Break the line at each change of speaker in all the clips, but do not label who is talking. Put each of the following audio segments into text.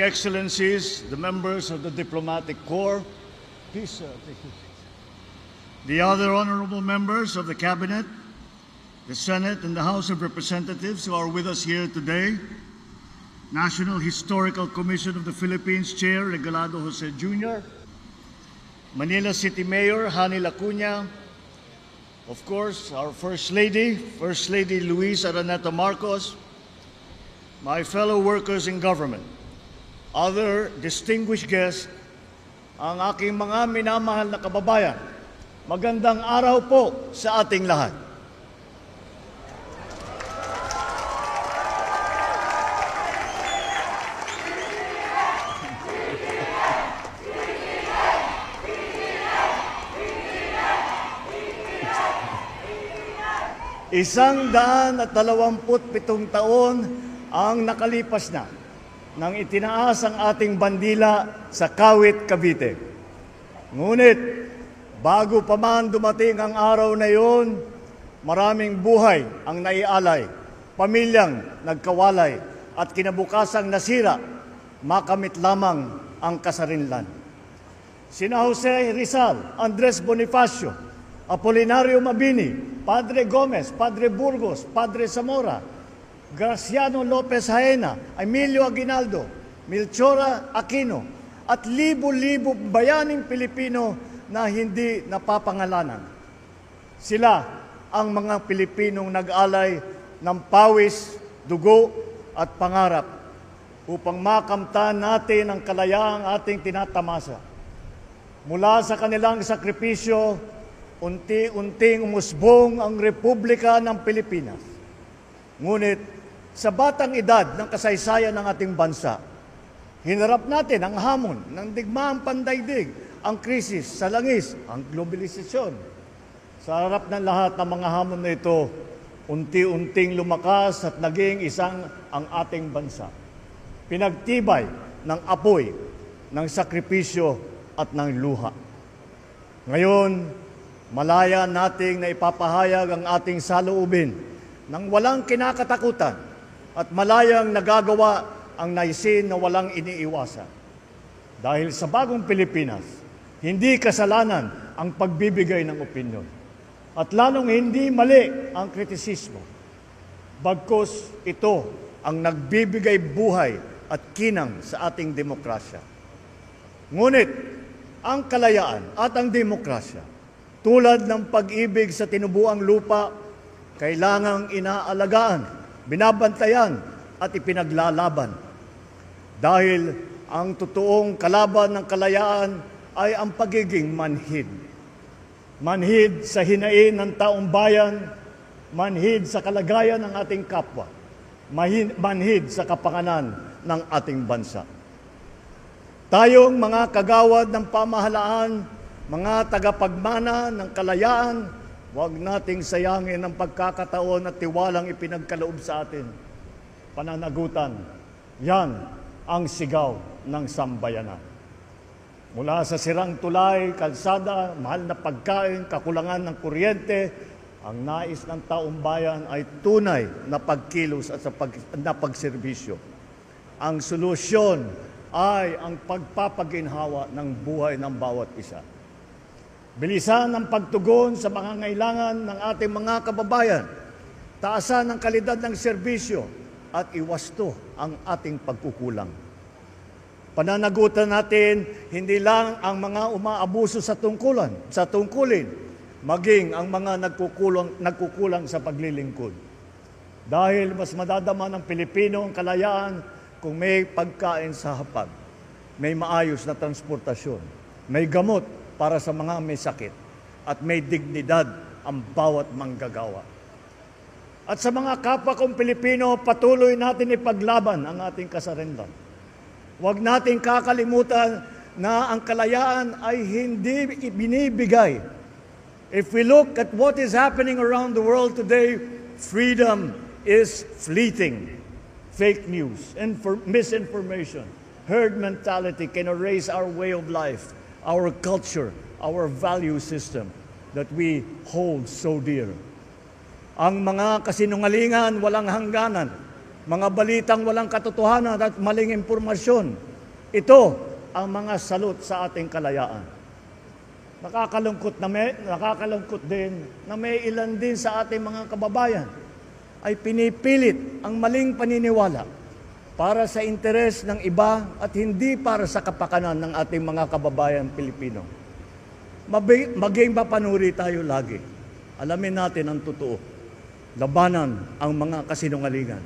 Excellencies, the members of the Diplomatic Corps, please take your seats. The other honorable members of the Cabinet, the Senate, and the House of Representatives who are with us here today, National Historical Commission of the Philippines Chair Regalado Jose Jr., Manila City Mayor Hani Lacuna, of course, our First Lady Luis Araneta Marcos, my fellow workers in government, other distinguished guests, ang aking mga minamahal na kababayan, magandang araw po sa ating lahat. Isang 127 taon ang nakalipas na nang itinaas ang ating bandila sa Kawit, Cavite. Ngunit, bago pa man dumating ang araw na iyon, maraming buhay ang naialay, pamilyang nagkawalay, at kinabukasang nasira, makamit lamang ang kasarinlan. Sina Jose Rizal, Andres Bonifacio, Apolinario Mabini, Padre Gomez, Padre Burgos, Padre Zamora, Graciano Lopez Jaena, Emilio Aguinaldo, Melchora Aquino, at libo-libo bayaning Pilipino na hindi napapangalanan. Sila ang mga Pilipinong nag-alay ng pawis, dugo at pangarap upang makamtan natin ang kalayaang ating tinatamasa. Mula sa kanilang sakripisyo, unti-unting umusbong ang Republika ng Pilipinas. Ngunit, sa batang edad ng kasaysayan ng ating bansa, hinarap natin ang hamon ng digmaang pandaigdig, ang krisis sa langis, ang globalisasyon. Sa harap ng lahat ng mga hamon na ito, unti-unting lumakas at naging isang ang ating bansa. Pinagtibay ng apoy, ng sakripisyo at ng luha. Ngayon, malaya nating na ipapahayag ang ating saloobin nang walang kinakatakutan at malayang nagagawa ang naisin na walang iniiwasan. Dahil sa bagong Pilipinas, hindi kasalanan ang pagbibigay ng opinyon. At lalong hindi mali ang kritisismo. Bagkus ito ang nagbibigay buhay at kinang sa ating demokrasya. Ngunit, ang kalayaan at ang demokrasya, tulad ng pag-ibig sa tinubuang lupa, kailangang inaalagaan, binabantayan at ipinaglalaban. Dahil ang totoong kalaban ng kalayaan ay ang pagiging manhid. Manhid sa hinain ng taong bayan, manhid sa kalagayan ng ating kapwa, manhid sa kapanganan ng ating bansa. Tayong mga kagawad ng pamahalaan, mga tagapagmana ng kalayaan, huwag nating sayangin ang pagkakataon at tiwalang ipinagkaloob sa atin. Pananagutan, yan ang sigaw ng sambayanan. Mula sa sirang tulay, kalsada, mahal na pagkain, kakulangan ng kuryente, ang nais ng taong bayan ay tunay na pagkilos at na pagserbisyo. Ang solusyon ay ang pagpapaginhawa ng buhay ng bawat isa. Bilisan ang pagtugon sa mga ngailangan ng ating mga kababayan, taasan ang kalidad ng serbisyo, at iwasto ang ating pagkukulang. Pananagutan natin hindi lang ang mga umaabuso sa tungkulin, maging ang mga nagkukulang sa paglilingkod. Dahil mas madadama ng Pilipino ang kalayaan kung may pagkain sa hapag, may maayos na transportasyon, may gamot para sa mga may sakit, at may dignidad ang bawat manggagawa. At sa mga kapwa kong Pilipino, patuloy natin ipaglaban ang ating kasarinlan. Huwag natin kakalimutan na ang kalayaan ay hindi binibigay. If we look at what is happening around the world today, freedom is fleeting. Fake news, misinformation, herd mentality can erase our way of life, our culture, our value system that we hold so dear. Ang mga kasinungalingan walang hangganan, mga balitang walang katotohanan at maling impormasyon Ito ang mga salot sa ating kalayaan. Nakakalungkot din na may ilan din sa ating mga kababayan ay pinipilit ang maling paniniwala para sa interes ng iba at hindi para sa kapakanan ng ating mga kababayan Pilipino. Maging mapanuri tayo lagi. Alamin natin ang totoo. Labanan ang mga kasinungalingan.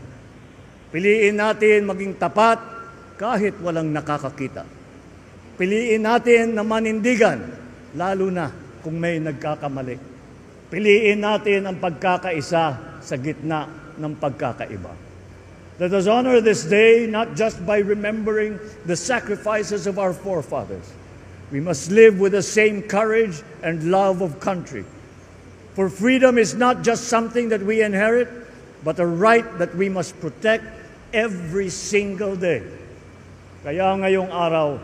Piliin natin maging tapat kahit walang nakakakita. Piliin natin na manindigan, lalo na kung may nagkakamali. Piliin natin ang pagkakaisa sa gitna ng pagkakaiba. Let us honor this day not just by remembering the sacrifices of our forefathers. We must live with the same courage and love of country. For freedom is not just something that we inherit, but a right that we must protect every single day. Kaya ngayong araw,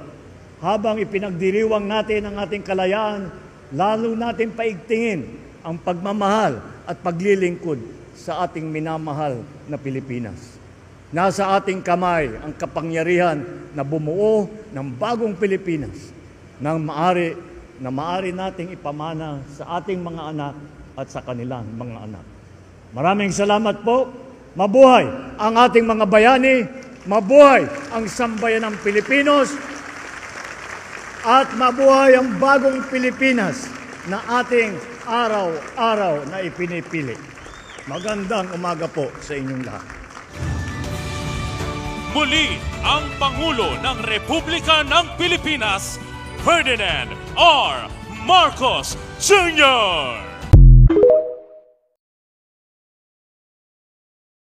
habang ipinagdiriwang natin ang ating kalayaan, lalo natin paigtingin ang pagmamahal at paglilingkod sa ating minamahal na Pilipinas. Nasa ating kamay ang kapangyarihan na bumuo ng bagong Pilipinas na maaari nating ipamana sa ating mga anak at sa kanilang mga anak. Maraming salamat po. Mabuhay ang ating mga bayani, mabuhay ang sambayanang Pilipinos, at mabuhay ang bagong Pilipinas na ating araw-araw na ipinipili. Magandang umaga po sa inyong lahat.
Muli ang Pangulo ng Republika ng Pilipinas, Ferdinand R. Marcos Jr.